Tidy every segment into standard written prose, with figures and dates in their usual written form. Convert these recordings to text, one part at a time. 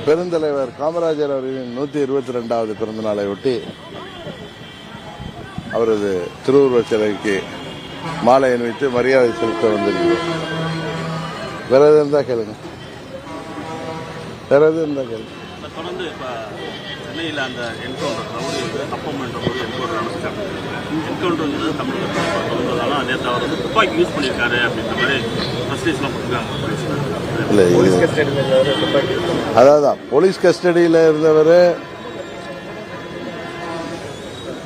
பெருந்தலைவர் காமராஜர் அவர்களின் 122வது பிறந்த நாளை ஒட்டி அவரது திருவுருவச் சிலைக்கு மாலை அணிவித்து மரியாதை செலுத்த வந்திருக்கிறோம். வேற எது இருந்தா கேளுங்க. வேற எது இருந்தா கேளுங்க. தொடர்ந்து சென்னையில் அந்த என்கவுண்டர் என்கவுண்டர் தமிழகத்தில் நேற்று அவர் வந்து துப்பாக்கி யூஸ் பண்ணியிருக்காரு அப்படின்ற மாதிரி மெசேஜ்லாம் கொடுத்துருக்காங்க. அதான் போலீஸ் கஸ்டடியில் இருந்தவர்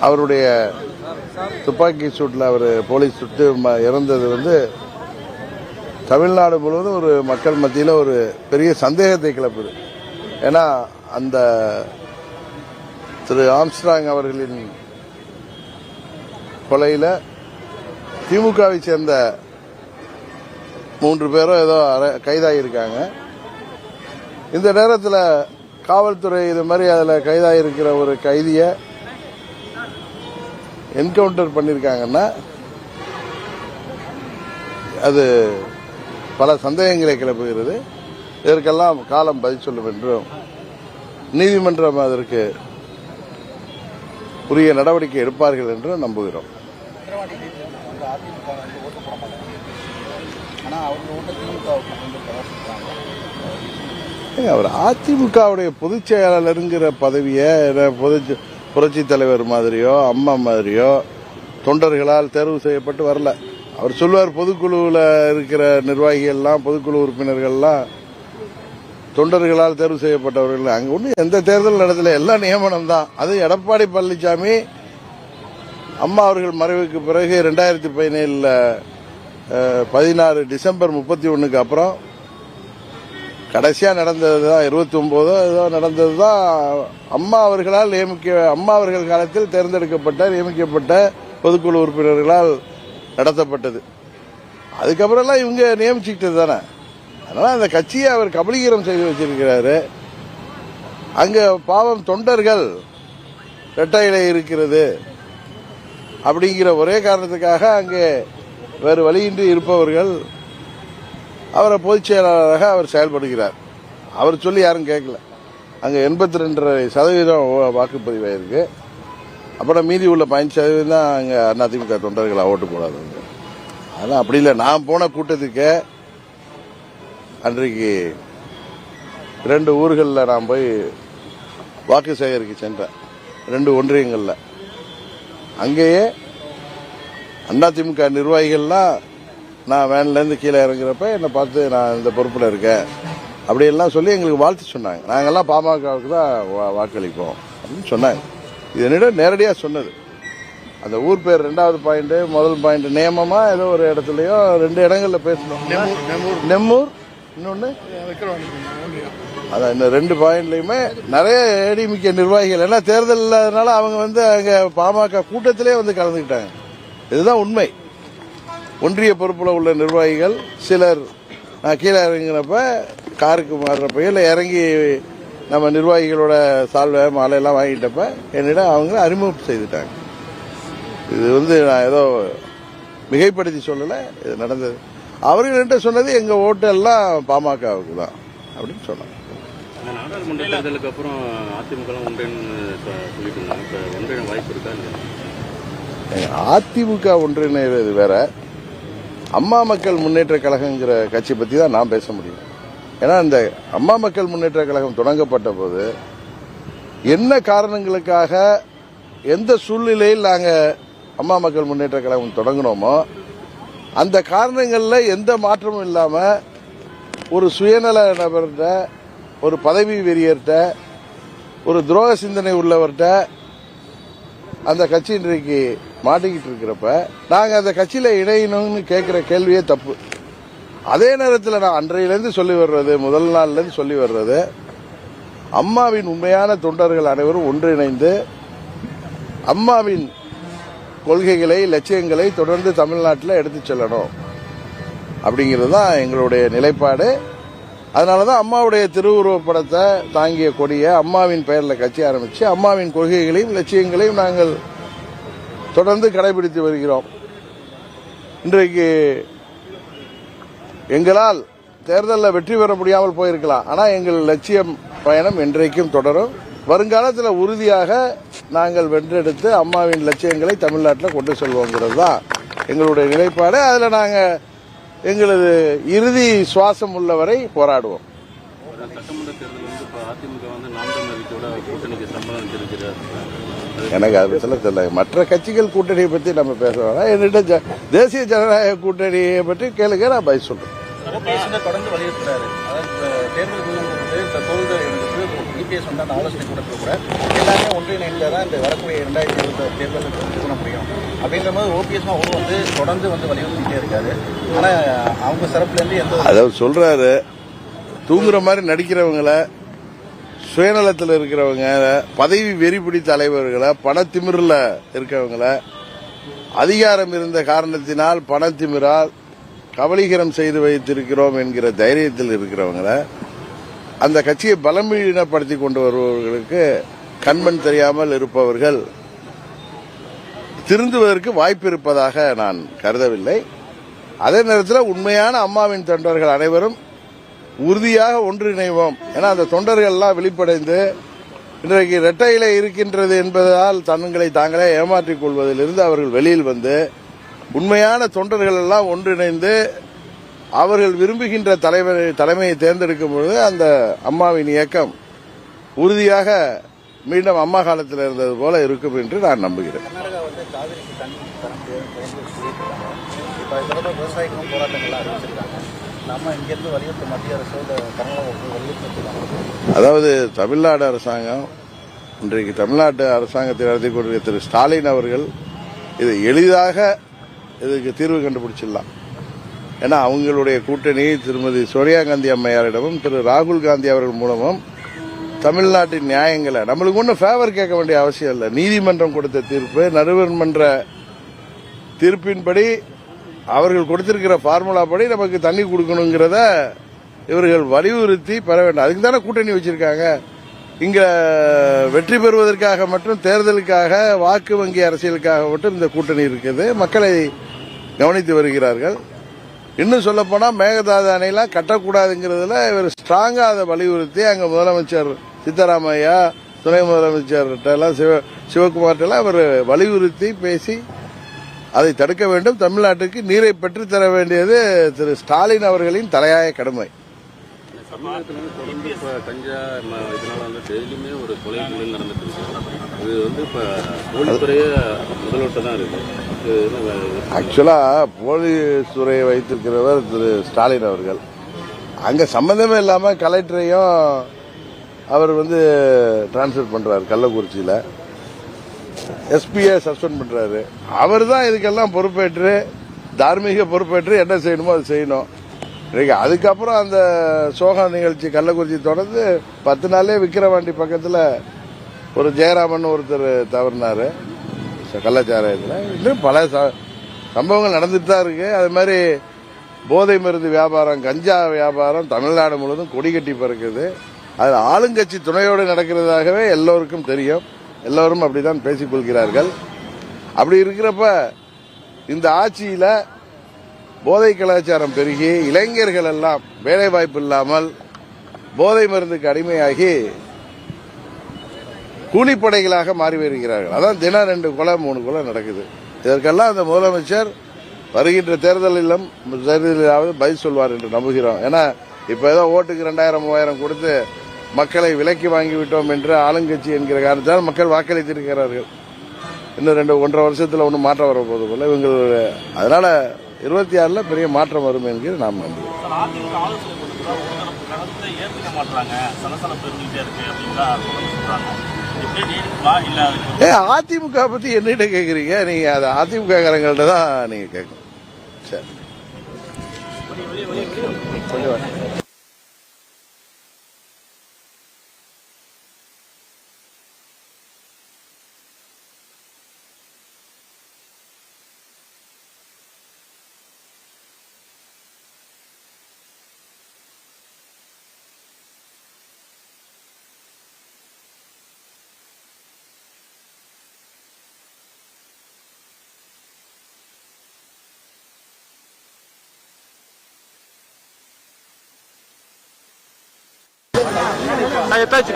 அவருடைய துப்பாக்கி சூட்டில் அவர் போலீஸ் சுட்டு இறந்தது வந்து தமிழ்நாடு முழுவதும் ஒரு மக்கள் மத்தியில் ஒரு பெரிய சந்தேகத்தை கிளப்புது. ஏன்னா அந்த திரு ஆம்ஸ்ட்ராங் அவர்களின் கொலையில் திமுகவை சேர்ந்த 3 பேரும் ஏதோ கைதாகியிருக்காங்க. இந்த நேரத்தில் காவல்துறை இது மாதிரி அதில் கைதாகிருக்கிற ஒரு கைதியை என்கவுண்டர் பண்ணியிருக்காங்கன்னா அது பல சந்தேகங்களை கிளப்புகிறது. இதற்கெல்லாம் காலம் பதில் சொல்லும் என்றும் நீதிமன்றம் அதற்கு உரிய நடவடிக்கை எடுப்பார்கள் என்று நம்புகிறோம். அவர் அதிமுகவுடைய பொதுச் செயலாளருங்கிற பதவியை புரட்சி தலைவர் மாதிரியோ அம்மா மாதிரியோ தொண்டர்களால் தேர்வு செய்யப்பட்டு வரல. அவர் சொல்வார் பொதுக்குழுவில் இருக்கிற நிர்வாகிகள்லாம் பொதுக்குழு உறுப்பினர்கள்லாம் தொண்டர்களால் தேர்வு செய்யப்பட்டவர்கள். அங்கே ஒன்றும் எந்த தேர்தல் நடத்தல, எல்லாம் நியமனம் தான். அது எடப்பாடி பழனிசாமி அம்மா அவர்கள் மறைவுக்கு பிறகு 2017 16 டிசம்பர் 31க்கு அப்புறம் கடைசியாக நடந்தது தான் 29 ஏதோ நடந்தது தான் அம்மா அவர்களால் அம்மா அவர்கள் காலத்தில் தேர்ந்தெடுக்கப்பட்ட நியமிக்கப்பட்ட பொதுக்குழு உறுப்பினர்களால் நடத்தப்பட்டது. அதுக்கப்புறம்லாம் இவங்க நியமிச்சுக்கிட்டது தானே. அதனால அந்த கட்சியை அவர் கபலீகரம் செய்து வச்சிருக்கிறாரு. அங்க பாவம் தொண்டர்கள் இரட்டை இலை இருக்கிறது அப்படிங்கிற ஒரே காரணத்துக்காக அங்கே வேறு வழியின்றி இருப்பவர்கள் அவரை பொதுச் செயலாளராக அவர் செயல்படுகிறார். அவர் சொல்லி யாரும் கேட்கல. அங்கே 82.5% வாக்குப்பதிவாயிருக்கு. அப்புறம் மீதி உள்ள 15% தான் அங்கே அதிமுக தொண்டர்களை ஓட்டு போடாது. அதெல்லாம் அப்படி இல்லை. நான் போன கூட்டத்துக்கு அன்றைக்கு 2 ஊர்களில் நான் போய் வாக்கு சேகரிக்க சென்றேன். 2 ஒன்றியங்களில். அங்கேயே அதிமுக நிர்வாகிகள்லாம் நான் வேன்லேருந்து கீழே இறங்குறப்ப என்னை பார்த்து நான் இந்த பொறுப்பில் இருக்கேன் அப்படியெல்லாம் சொல்லி எங்களுக்கு வாழ்த்து சொன்னாங்க. நாங்கள்லாம் பாமகவுக்கு தான் வாக்களிப்போம் அப்படின்னு சொன்னாங்க. இது என்னிடம் நேரடியாக சொன்னது. அந்த ஊர் பேர் 2வது பாயிண்ட், முதல் பாயிண்ட் நியமமாக ஏதோ ஒரு இடத்துலையோ 2 இடங்களில் பேசணும். நெம்மூர் இன்னொன்று அதான். இந்த 2 பாயிண்ட்லையுமே நிறைய ஏடிஎம்கே நிர்வாகிகள் ஏன்னா தேர்தல் இல்லாதனால அவங்க வந்து அங்கே பாமக கூட்டத்திலே வந்து கலந்துக்கிட்டாங்க. இதுதான் உண்மை. ஒன்றிய பொறுப்பில் உள்ள நிர்வாகிகள் சிலர் நான் கீழே இறங்கினப்ப காருக்கு மாறுறப்ப இல்லை இறங்கி நம்ம நிர்வாகிகளோட சால்வை மாலையெல்லாம் வாங்கிட்டப்ப என்னிடம் அவங்க அறிமுகம் செய்துட்டாங்க. இது வந்து நான் ஏதோ மிகைப்படுத்தி சொல்லலை, இது நடந்தது. அவர்கள்ட்ட சொன்னது எங்கள் ஓட்டெல்லாம் பாமகவுக்கு தான் அப்படின்னு சொன்னாங்க. நாடாளுமன்ற தேர்தலுக்கு அப்புறம் அதிமுக ஒன்றிணைய வாய்ப்பு இருக்கா? அதிமுக ஒன்றிணைவது வேற, அம்மா மக்கள் முன்னேற்ற கழகங்கிற கட்சி பற்றி தான் நான் பேச முடியும். ஏன்னா இந்த அம்மா மக்கள் முன்னேற்ற கழகம் தொடங்கப்பட்ட போது என்ன காரணங்களுக்காக எந்த சூழ்நிலையில் நாங்கள் அம்மா மக்கள் முன்னேற்ற கழகம் தொடங்கினோமோ அந்த காரணங்களில் எந்த மாற்றமும் இல்லாமல் ஒரு சுயநல நபர்கிட்ட, ஒரு பதவி வெறியர்கிட்ட, ஒரு துரோக சிந்தனை உள்ளவர்கிட்ட அந்த கட்சி இன்றைக்கு மாட்டிக்கிட்டு இருக்கிறப்ப நாங்கள் அந்த கட்சியில் இணையணும்னு கேட்குற கேள்வியே தப்பு. அதே நேரத்தில் நான் அன்றையிலேருந்து சொல்லி வர்றது, முதல் நாள்லேருந்து சொல்லி வர்றது, அம்மாவின் உண்மையான தொண்டர்கள் அனைவரும் ஒன்றிணைந்து அம்மாவின் கொள்கைகளை லட்சியங்களை தொடர்ந்து தமிழ்நாட்டில் எடுத்து செல்லணும் அப்படிங்கிறது தான் எங்களுடைய நிலைப்பாடு. அதனால தான் அம்மாவுடைய திருவுருவப்படத்தை தாங்கிய கொடியை அம்மாவின் பெயரில் கட்சி ஆரம்பித்து அம்மாவின் கொள்கைகளையும் லட்சியங்களையும் நாங்கள் தொடர்ந்து கடைபிடித்து வருகிறோம். இன்றைக்கு எங்களால் தேர்தலில் வெற்றி பெற முடியாமல் போயிருக்கலாம். ஆனால் எங்கள் லட்சியம் பயணம் என்றைக்கும் தொடரும். வருங்காலத்தில் உறுதியாக நாங்கள் வென்றெடுத்து அம்மாவின் லட்சியங்களை தமிழ்நாட்டில் கொண்டு செல்வோங்கிறது தான் எங்களுடைய நிலைப்பாடு. அதில் நாங்கள் எங்களது இறுதி சுவாசம் உள்ளவரை போராடுவோம். சட்டமன்ற தேர்தல் வந்து இப்போ அதிமுக வந்து நாம் தமிழர் கட்சியோட கூட்டணிக்கு சம்மதம் தெரிவிக்கிறார். எனக்கு அதை பற்றில தெரியல. மற்ற கட்சிகள் கூட்டணியை பற்றி நம்ம பேச வேணாம். என்னிட்ட தேசிய ஜனநாயக கூட்டணியை பற்றி கேளுங்க, நான் பதில் சொல்றேன். தொடர்ந்து வலியுறுத்துறாரு. அதாவது தேர்தல் தோல்வி இபிஎஸ் வந்து அந்த ஆலோசனை கூட்டத்தில் கூட எல்லாமே ஒன்றிணைந்தாதான் இந்த வரக்கூடிய 2026 தேர்தலுக்கு பண்ண முடியும் அப்படின்ற மாதிரி ஓபிஎஸ் அவரும் வந்து தொடர்ந்து வந்து வலியுறுத்திட்டே இருக்காரு. ஆனா அவங்க தரப்புலேருந்து எந்த அதாவது சொல்றாரு, தூங்குற மாதிரி நடிக்கிறவங்கள, சுயநலத்தில் இருக்கிறவங்க, பதவி வெறிபிடி தலைவர்களை, பணத்திமிரில் இருக்கிறவங்கள, அதிகாரம் இருந்த காரணத்தினால் பணத்திமிரால் கபலீகரம் செய்து வைத்திருக்கிறோம் என்கிற தைரியத்தில் இருக்கிறவங்கள, அந்த கட்சியை பலமீனப்படுத்தி கொண்டு வருபவர்களுக்கு கண்மண் தெரியாமல் இருப்பவர்கள் திருந்துவதற்கு வாய்ப்பு இருப்பதாக நான் கருதவில்லை. அதே நேரத்தில் உண்மையான அம்மாவின் தொண்டர்கள் அனைவரும் உறுதியாக ஒன்றிணைவோம். ஏன்னா அந்த தொண்டர்கள்லாம் வெளிப்படைந்து இன்றைக்கு இரட்டை இலை இருக்கின்றது என்பதால் தங்களை தாங்களே ஏமாற்றிக் கொள்வதிலிருந்து அவர்கள் வெளியில் வந்து உண்மையான தொண்டர்கள் எல்லாம் ஒன்றிணைந்து அவர்கள் விரும்புகின்ற தலைமையை தேர்ந்தெடுக்கும் பொழுது அந்த அம்மாவின் இயக்கம் உறுதியாக மீண்டும் அம்மா காலத்தில் இருந்தது போல இருக்கும் என்று நான் நம்புகிறேன். கர்நாடகா வந்து காவிரிக்கு தண்ணி தர முடியாது, விவசாயிகளும் போராட்டங்கள்லாம் அறிவிச்சிருக்காங்க. நம்ம இங்கிருந்து வலியுறுத்த மத்திய அரசு கர்நாடகாவுக்கு வலியுறுத்திருக்காங்க. அதாவது தமிழ்நாடு அரசாங்கம் இன்றைக்கு தமிழ்நாட்டு அரசாங்கத்தை நடத்தி கொண்டிருக்கிற திரு ஸ்டாலின் அவர்கள் இது எளிதாக இதுக்கு தீர்வு கண்டுபிடிச்சிடலாம். ஏன்னா அவங்களுடைய கூட்டணி திருமதி சோனியா காந்தி அம்மையாரிடமும் திரு ராகுல் காந்தி அவர்கள் மூலமும் தமிழ்நாட்டின் நியாயங்களை நம்மளுக்கு ஒன்றும் ஃபேவர் கேட்க வேண்டிய அவசியம் இல்லை. நீதிமன்றம் கொடுத்த தீர்ப்பு, நடுவர் மன்ற தீர்ப்பின்படி அவர்கள் கொடுத்திருக்கிற ஃபார்முலா படி நமக்கு தண்ணி கொடுக்கணுங்கிறத இவர்கள் வலியுறுத்தி பெற வேண்டும். அதுக்கு தானே கூட்டணி வச்சிருக்காங்க. இங்க வெற்றி பெறுவதற்காக மட்டும், தேர்தலுக்காக, வாக்கு வங்கி அரசியலுக்காக மட்டும் இந்த கூட்டணி இருக்குது. மக்களை கவனித்து வருகிறார்கள். இன்னும் சொல்ல போனா மேகதாது அணையெல்லாம் கட்டக்கூடாதுங்கிறதுல இவர் ஸ்ட்ராங்கா அதை வலியுறுத்தி அங்க முதலமைச்சர் சித்தராமையா, துணை முதலமைச்சர் சிவகுமார்ட்டெல்லாம் அவர் வலியுறுத்தி பேசி அதை தடுக்க வேண்டும். தமிழ்நாட்டுக்கு நீரை பெற்றுத்தர வேண்டியது திரு ஸ்டாலின் அவர்களின் தலையாய கடமை. தமிழகத்தில் தொடர்ந்து இப்போ கஞ்சா இதனால வந்து டெய்லியுமே ஒரு கொலை நடந்துட்டு இருக்கு. இது வந்து இப்போ போலீஸ்துறையே முதல்வர்கிட்ட தான் இருக்கு. ஆக்சுவலா போலீஸ் துறையை வைத்திருக்கிறவர் திரு ஸ்டாலின் அவர்கள். அங்க சம்பந்தமே இல்லாம கலெக்டரையும் அவர் வந்து டிரான்ஸ்பர் பண்றாரு. கள்ளக்குறிச்சியில எஸ்பியை சஸ்பெண்ட் பண்றாரு. அவர் தான் இதுக்கெல்லாம் பொறுப்பேற்று, தார்மீக பொறுப்பேற்று என்ன செய்யணுமோ அது செய்யணும். அதுக்கப்புறம் அந்த சோக நிகழ்ச்சி கள்ளக்குறிச்சி தொடர்ந்து 10 நாளே விக்கிரவாண்டி பக்கத்தில் ஒரு ஜெயராமன் ஒருத்தர் தவறினாரு கள்ளச்சாராயத்தில். இன்னும் பல சம்பவங்கள் நடந்துட்டு தான் இருக்கு. அது மாதிரி போதை மருந்து வியாபாரம், கஞ்சா வியாபாரம் தமிழ்நாடு முழுவதும் கொடி கட்டி பறக்குது. அது ஆளுங்கட்சி துணையோடு நடக்கிறதாகவே எல்லோருக்கும் தெரியும். எல்லோரும் அப்படிதான் பேசிக் கொள்கிறார்கள். அப்படி இருக்கிறப்ப இந்த ஆட்சியில போதை கலாச்சாரம் பெருகி இளைஞர்கள் எல்லாம் வேலை வாய்ப்பு இல்லாமல் போதை மருந்துக்கு அடிமையாகி கூலிப்படைகளாக மாறி வருகிறார்கள். அதான் தினம் 2 கொலை 3 கொலை நடக்குது. இதற்கெல்லாம் அந்த முதலமைச்சர் வருகின்ற தேர்தலிலாவது பதில் சொல்வார் என்று நம்புகிறோம். ஏன்னா இப்ப ஏதோ ஓட்டுக்கு 2000 3000 கொடுத்து மக்களை விலக்கி வாங்கிவிட்டோம் என்று ஆளுங்கட்சி என்கிற காரணத்தால் மக்கள் வாக்களித்திருக்கிறார்கள். இன்னும் 1.5 வருஷத்துல ஒன்றும் மாற்றம் வரப்போது போல இவங்களுடைய. அதனால 26ல் பெரிய மாற்றம் வரும் என்கிற நாம் நம்புகிறோம். அதிமுக பத்தி என்னிட்ட கேக்குறீங்க? நீங்க அது அதிமுக காரங்கள்ட்ட தான் நீங்க கேட்கணும். சரி. எடுத்தாச்சு